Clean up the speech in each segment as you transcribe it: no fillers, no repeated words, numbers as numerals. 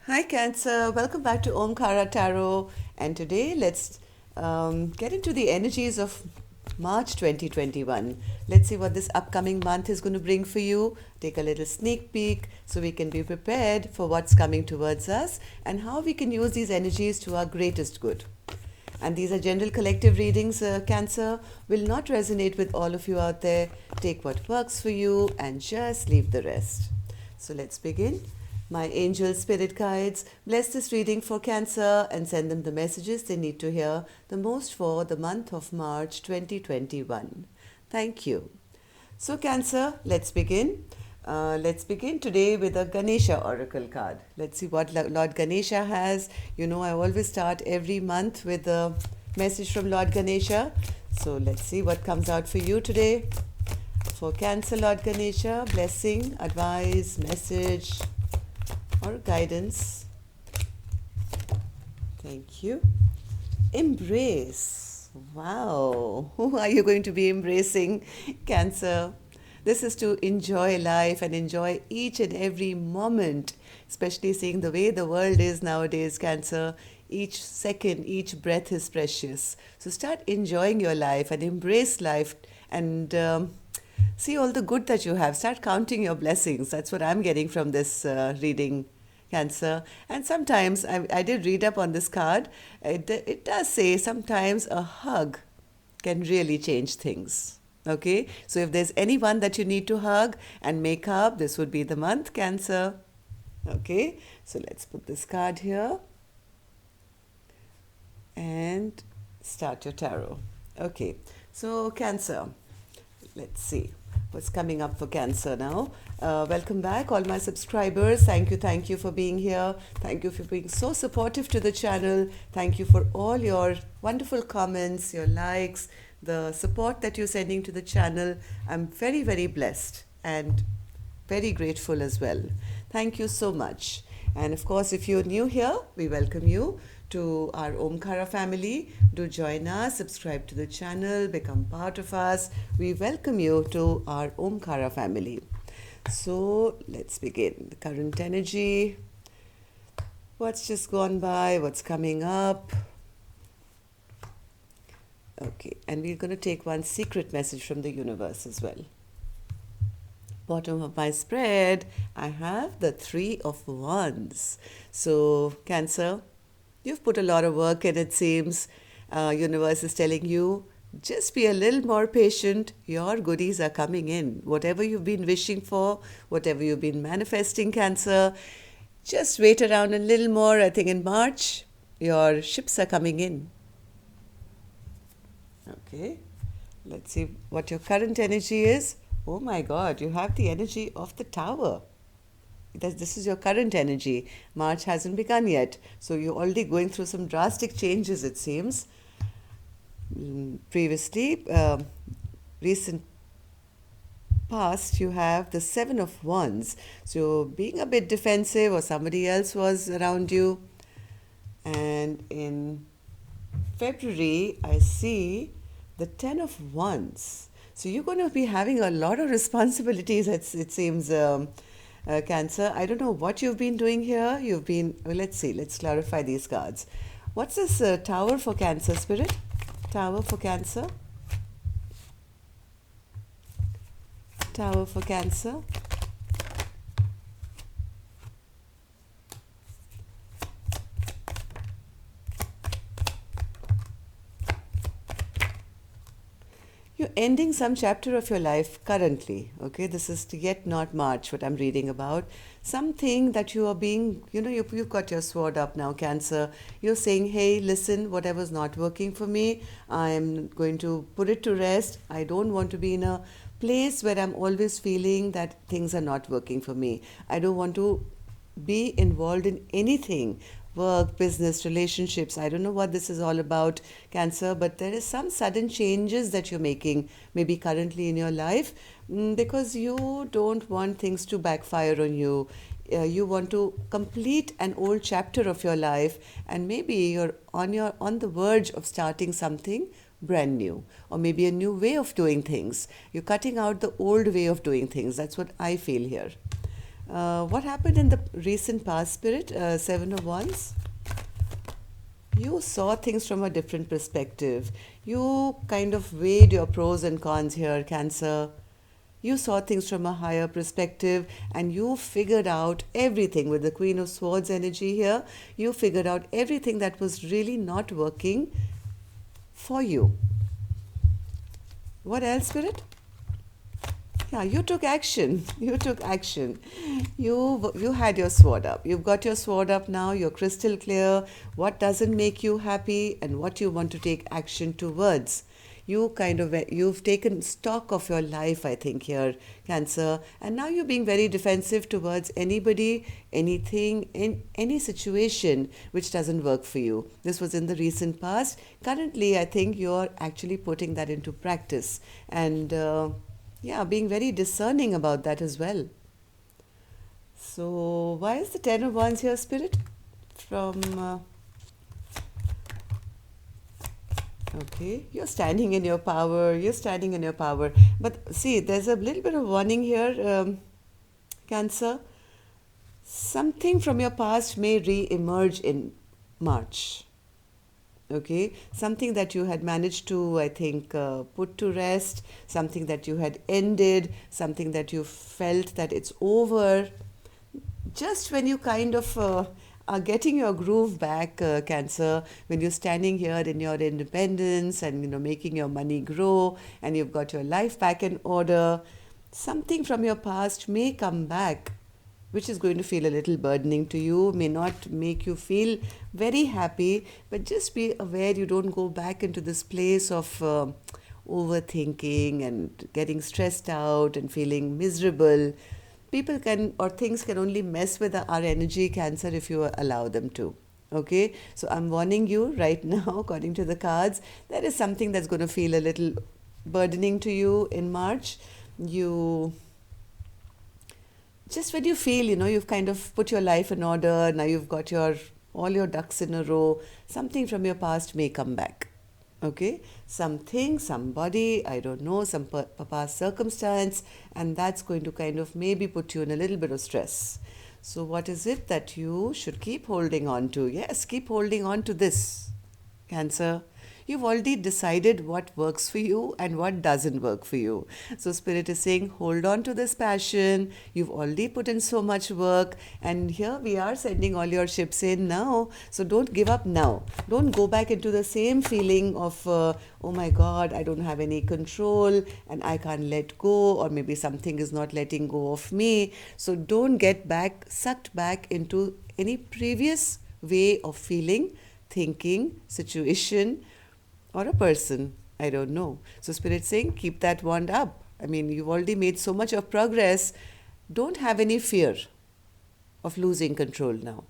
Hi Cancer, welcome back to Omkara Tarot. And today let's get into the energies of March 2021. Let's see what this upcoming month is going to bring for you. Take a little sneak peek so we can be prepared for what's coming towards us and how we can use these energies to our greatest good. And these are general collective readings. Cancer will not resonate with all of you out there. Take what works for you and just leave the rest. So let's begin. My angel spirit guides, bless this reading for Cancer and send them the messages they need to hear the most for the month of March 2021. Thank you. So, Cancer, let's begin. Let's begin today with a Ganesha Oracle card. Let's see what Lord Ganesha has. You know, I always start every month with a message from Lord Ganesha. So, let's see what comes out for you today. For Cancer, Lord Ganesha, blessing, advice, message, or guidance. Thank you. Embrace. Wow. Who are you going to be embracing, Cancer? This is to enjoy life and enjoy each and every moment, especially seeing the way the world is nowadays, Cancer. Each second, each breath is precious. So start enjoying your life and embrace life and see all the good that you have. Start counting your blessings. That's what I'm getting from this reading, Cancer. And sometimes I did read up on this card. It does say sometimes a hug can really change things. Okay, so if there's anyone that you need to hug and make up, this would be the month, Cancer. Okay, so let's put this card here and start your tarot. Okay, so Cancer, let's see what's coming up for Cancer now. Welcome back, all my subscribers. Thank you for being here. Thank you for being so supportive to the channel. Thank you for all your wonderful comments, your likes, the support that you're sending to the channel. I'm very, very blessed and very grateful as well. Thank you so much. And of course, if you're new here, we welcome you to our Omkara family. Do join us, subscribe to the channel, become part of us. We welcome you to our Omkara family. So let's begin. The current energy, what's just gone by, what's coming up. Okay, and we're going to take one secret message from the universe as well. Bottom of my spread, I have the Three of Wands. So, Cancer, you've put a lot of work in, it seems. Universe is telling you, just be a little more patient. Your goodies are coming in. Whatever you've been wishing for, whatever you've been manifesting, Cancer, just wait around a little more. I think in March, your ships are coming in. Okay, let's see what your current energy is. Oh my God, you have the energy of the Tower. This is your current energy. March hasn't begun yet. So you're already going through some drastic changes, it seems. Previously, recent past, you have the Seven of Wands. So being a bit defensive or somebody else was around you. And in February, I see the Ten of Wands. So you're going to be having a lot of responsibilities, it seems, Cancer. I don't know what you've been doing here. You've been, well, let's see, let's clarify these cards. What's this Tower for Cancer, Spirit? Tower for Cancer. Tower for Cancer. You're ending some chapter of your life currently, okay? This is yet not March, what I'm reading about. Something that you are being, you've got your sword up now, Cancer. You're saying, hey, listen, whatever's not working for me, I'm going to put it to rest. I don't want to be in a place where I'm always feeling that things are not working for me. I don't want to be involved in anything, work, business, relationships. I don't know what this is all about, Cancer, but there is some sudden changes that you're making, maybe currently in your life, because you don't want things to backfire on you. You want to complete an old chapter of your life, and maybe you're on the verge of starting something brand new, or maybe a new way of doing things. You're cutting out the old way of doing things. That's what I feel here. What happened in the recent past, Spirit? Seven of Wands. You saw things from a different perspective. You kind of weighed your pros and cons here, Cancer. You saw things from a higher perspective and you figured out everything with the Queen of Swords energy here. You figured out everything that was really not working for you. What else, Spirit? Yeah, you took action. You took action. You had your sword up. You've got your sword up now. You're crystal clear. What doesn't make you happy and what you want to take action towards. You've taken stock of your life, I think, here, Cancer. And now you're being very defensive towards anybody, anything, in any situation which doesn't work for you. This was in the recent past. Currently, I think you're actually putting that into practice. And being very discerning about that as well. So, why is the Ten of Wands here, Spirit? Okay, you're standing in your power. You're standing in your power. But see, there's a little bit of warning here, Cancer. Something from your past may re-emerge in March. Okay, something that you had managed to, I think, put to rest, something that you had ended, something that you felt that it's over. Just when you kind of are getting your groove back, Cancer, when you're standing here in your independence and, making your money grow and you've got your life back in order, something from your past may come back, which is going to feel a little burdening to you, may not make you feel very happy, but just be aware you don't go back into this place of overthinking and getting stressed out and feeling miserable. People can, or things can only mess with our energy, Cancer, if you allow them to. Okay, so I'm warning you right now, according to the cards, there is something that's going to feel a little burdening to you in March. Just when you feel, you've kind of put your life in order, now you've got all your ducks in a row, something from your past may come back. Okay, something, somebody, I don't know, some past circumstance, and that's going to kind of maybe put you in a little bit of stress. So what is it that you should keep holding on to? Yes, keep holding on to this, Cancer. You've already decided what works for you and what doesn't work for you. So Spirit is saying, hold on to this passion. You've already put in so much work. And here we are sending all your ships in now. So don't give up now. Don't go back into the same feeling of, oh my God, I don't have any control and I can't let go, or maybe something is not letting go of me. So don't get sucked back into any previous way of feeling, thinking, situation, or a person, I don't know. So Spirit saying, keep that wand up. I mean, you've already made so much of progress. Don't have any fear of losing control now.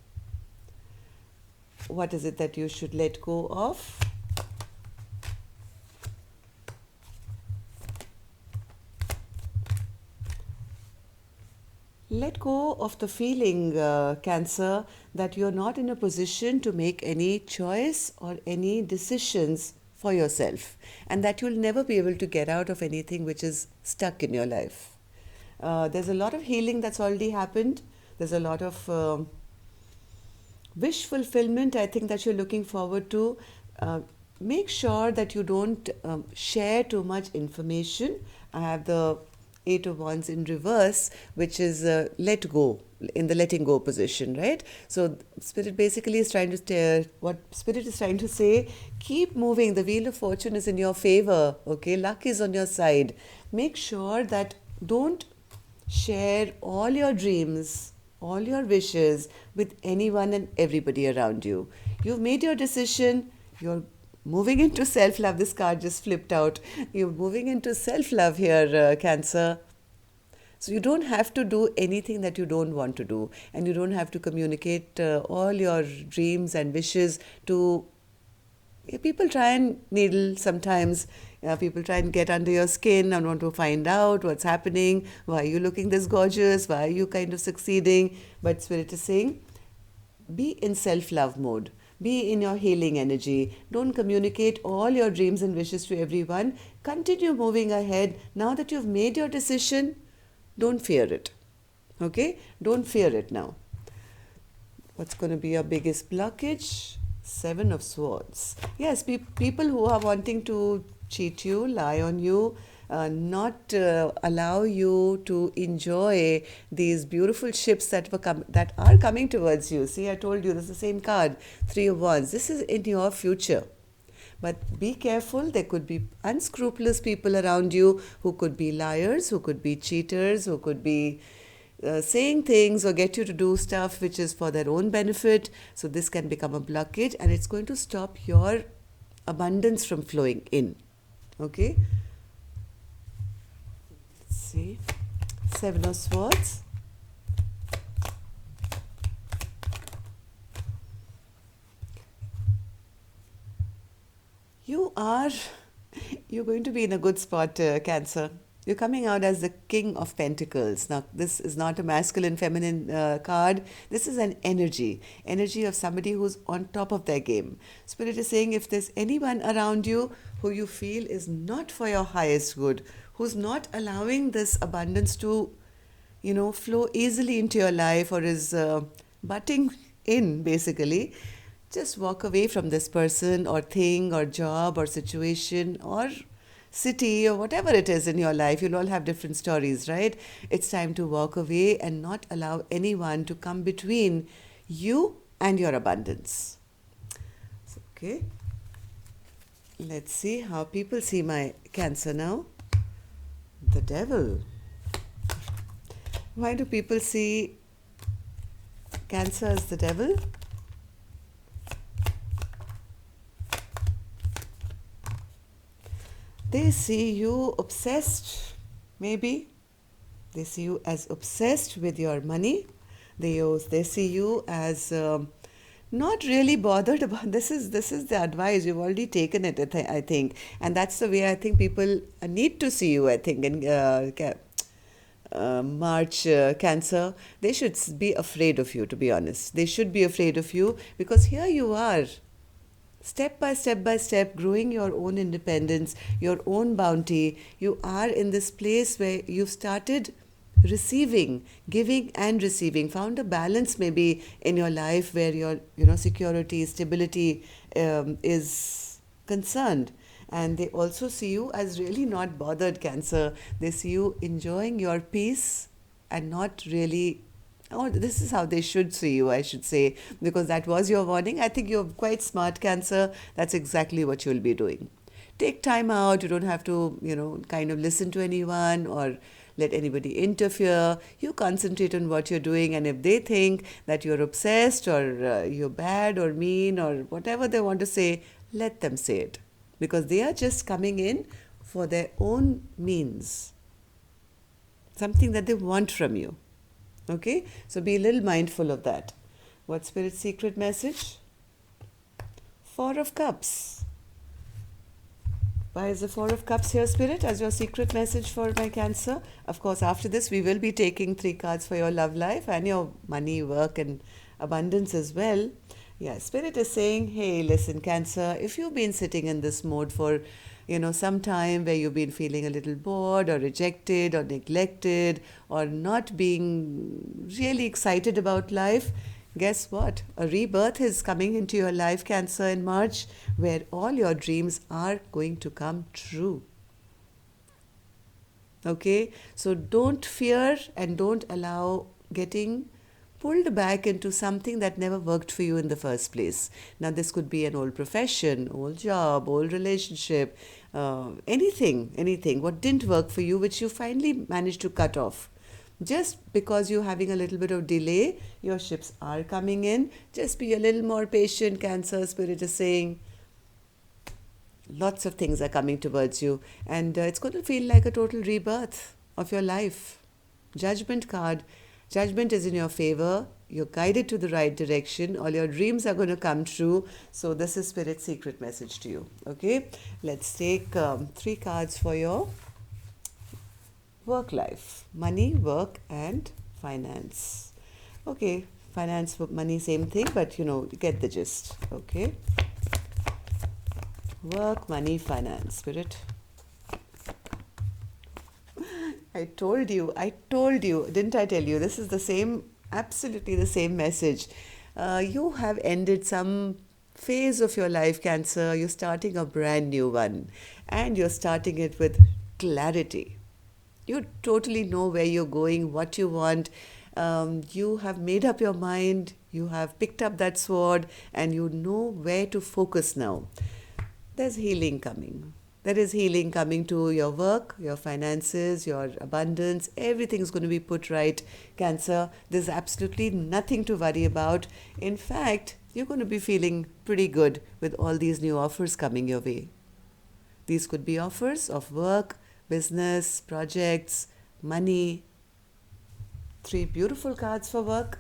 What is it that you should let go of? Let go of the feeling, Cancer, that you're not in a position to make any choice or any decisions for yourself, and that you'll never be able to get out of anything which is stuck in your life. There's a lot of healing that's already happened. There's a lot of wish fulfillment, I think, that you're looking forward to. Make sure that you don't share too much information. I have the Eight of Wands in reverse, which is let go, in the letting go position, right? So Spirit basically is trying to what Spirit is trying to say, keep moving. The Wheel of Fortune is in your favor, okay? Luck is on your side. Make sure that don't share all your dreams, all your wishes with anyone and everybody around you. You've made your decision. You're moving into self-love. This card just flipped out. You're moving into self-love here, Cancer. So you don't have to do anything that you don't want to do. And you don't have to communicate all your dreams and wishes to... People try and needle sometimes. People try and get under your skin and want to find out what's happening. Why are you looking this gorgeous? Why are you kind of succeeding? But Spirit is saying, be in self-love mode. Be in your healing energy. Don't communicate all your dreams and wishes to everyone. Continue moving ahead. Now that you've made your decision, don't fear it. Okay, don't fear it now. What's going to be your biggest blockage? Seven of Swords. Yes, people who are wanting to cheat you, lie on you, not allow you to enjoy these beautiful ships that are coming towards you. See, I told you this is the same card, Three of Wands. This is in your future. But be careful, there could be unscrupulous people around you who could be liars, who could be cheaters, who could be saying things or get you to do stuff which is for their own benefit. So this can become a blockage and it's going to stop your abundance from flowing in. Okay? Let's see. Seven of Swords. You're going to be in a good spot, Cancer. You're coming out as the King of Pentacles. Now, this is not a masculine, feminine card. This is an energy of somebody who's on top of their game. Spirit is saying if there's anyone around you who you feel is not for your highest good, who's not allowing this abundance to, flow easily into your life or is butting in, basically, just walk away from this person or thing or job or situation or city or whatever it is in your life. You'll all have different stories, right? It's time to walk away and not allow anyone to come between you and your abundance. Okay. Let's see how people see my Cancer now. The Devil. Why do people see Cancer as the devil? They see you obsessed, maybe. They see you as obsessed with your money. They see you as not really bothered about this is the advice. You've already taken it, I think. And that's the way I think people need to see you, I think, in March, Cancer. They should be afraid of you, to be honest. They should be afraid of you because here you are. Step by step, growing your own independence, your own bounty. You are in this place where you've started receiving, giving and receiving, found a balance maybe in your life where your security, stability is concerned. And they also see you as really not bothered, Cancer. They see you enjoying your peace and not really. Oh, this is how they should see you, I should say, because that was your warning. I think you're quite smart, Cancer. That's exactly what you'll be doing. Take time out. You don't have to, kind of listen to anyone or let anybody interfere. You concentrate on what you're doing, and if they think that you're obsessed or you're bad or mean or whatever they want to say, let them say it, because they are just coming in for their own means, something that they want from you. Okay, so be a little mindful of that. What's Spirit's secret message? Four of Cups. Why is the Four of Cups here, Spirit, as your secret message for my Cancer? Of course, after this, we will be taking 3 cards for your love life and your money, work, and abundance as well. Yeah, Spirit is saying, hey, listen, Cancer, if you've been sitting in this mode for some time where you've been feeling a little bored or rejected or neglected or not being really excited about life, guess what? A rebirth is coming into your life, Cancer, in March, where all your dreams are going to come true. Okay? So don't fear and don't allow getting pulled back into something that never worked for you in the first place. Now, this could be an old profession, old job, old relationship, anything what didn't work for you, which you finally managed to cut off. Just because you're having a little bit of delay, your ships are coming in. Just be a little more patient, Cancer. Spirit is saying lots of things are coming towards you, and it's going to feel like a total rebirth of your life. Judgment card. Judgment is in your favor. You're guided to the right direction. All your dreams are going to come true. So this is Spirit's secret message to you. Okay, let's take 3 cards for your work life. Money, work, and finance. Okay, finance, money, same thing, but you get the gist. Okay, work, money, finance. Spirit. I told you, didn't I tell you? This is the same, absolutely the same message. You have ended some phase of your life, Cancer. You're starting a brand new one, and you're starting it with clarity. You totally know where you're going, what you want. You have made up your mind, you have picked up that sword, and you know where to focus now. There's healing coming. There is healing coming to your work, your finances, your abundance. Everything's going to be put right, Cancer. There's absolutely nothing to worry about. In fact, you're going to be feeling pretty good with all these new offers coming your way. These could be offers of work, business, projects, money. Three beautiful cards for work.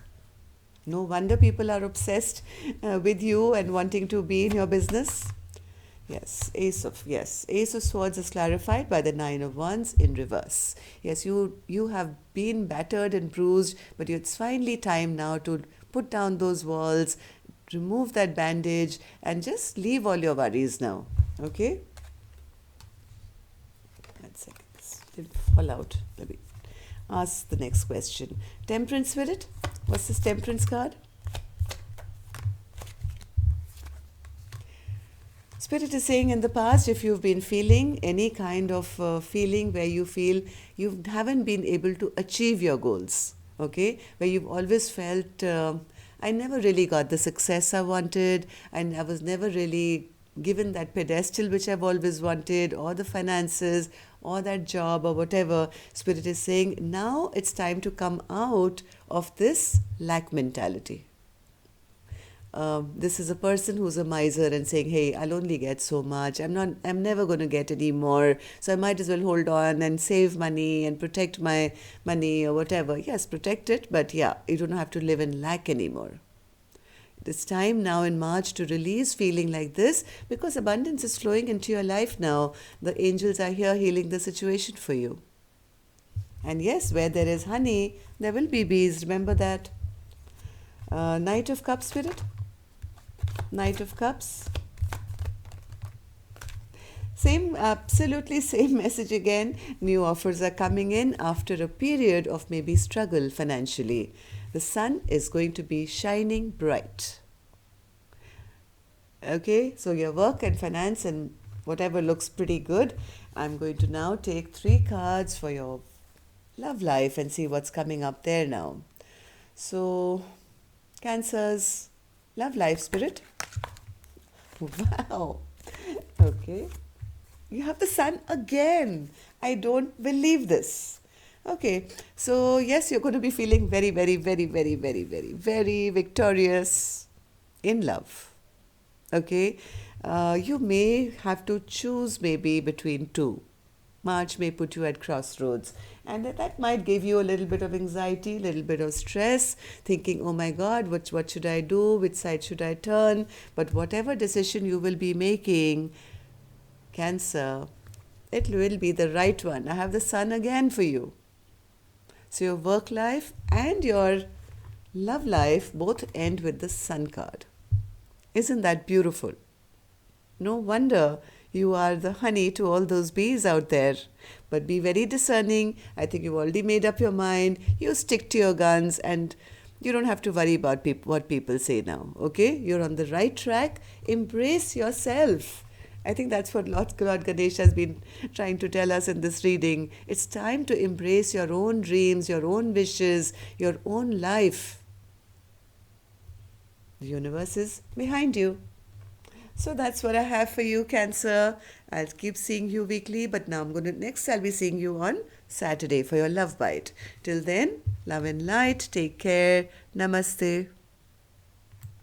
No wonder people are obsessed with you and wanting to be in your business. Ace of Swords is clarified by the Nine of Wands in reverse. Yes, you have been battered and bruised, but it's finally time now to put down those walls, remove that bandage, and just leave all your worries now. Okay? 1 second. Did it fall out? Let me ask the next question. Temperance Spirit. What's this Temperance card? Spirit is saying in the past, if you've been feeling any kind of feeling where you feel you haven't been able to achieve your goals, okay, where you've always felt, I never really got the success I wanted, and I was never really given that pedestal which I've always wanted, or the finances, or that job, or whatever. Spirit is saying now it's time to come out of this lack mentality. This is a person who's a miser and saying, hey, I'll only get so much. I'm never going to get any more. So I might as well hold on and save money and protect my money or whatever. Yes, protect it, but yeah, you don't have to live in lack anymore. It's time now in March to release feeling like this, because abundance is flowing into your life now. The angels are here healing the situation for you. And yes, where there is honey, there will be bees. Remember that. Knight of Cups, Spirit. Knight of Cups. Absolutely same message again. New offers are coming in after a period of maybe struggle financially. The sun is going to be shining bright. Okay, so your work and finance and whatever looks pretty good. I'm going to now take 3 cards for your love life and see what's coming up there now. So, Cancer's love life, Spirit. Wow. Okay. You have the sun again. I don't believe this. Okay. So, yes, you're going to be feeling very, very, very, very, very, very, very victorious in love. Okay. You may have to choose maybe between 2. March may put you at crossroads, and that might give you a little bit of anxiety, a little bit of stress, thinking, oh my God, what should I do? Which side should I turn? But whatever decision you will be making, Cancer, it will be the right one. I have the sun again for you. So your work life and your love life both end with the sun card. Isn't that beautiful? No wonder you are the honey to all those bees out there. But be very discerning. I think you've already made up your mind. You stick to your guns and you don't have to worry about what people say now. Okay? You're on the right track. Embrace yourself. I think that's what Lord Ganesh has been trying to tell us in this reading. It's time to embrace your own dreams, your own wishes, your own life. The universe is behind you. So that's what I have for you, Cancer. I'll keep seeing you weekly, but now next I'll be seeing you on Saturday for your love bite. Till then, love and light. Take care. Namaste.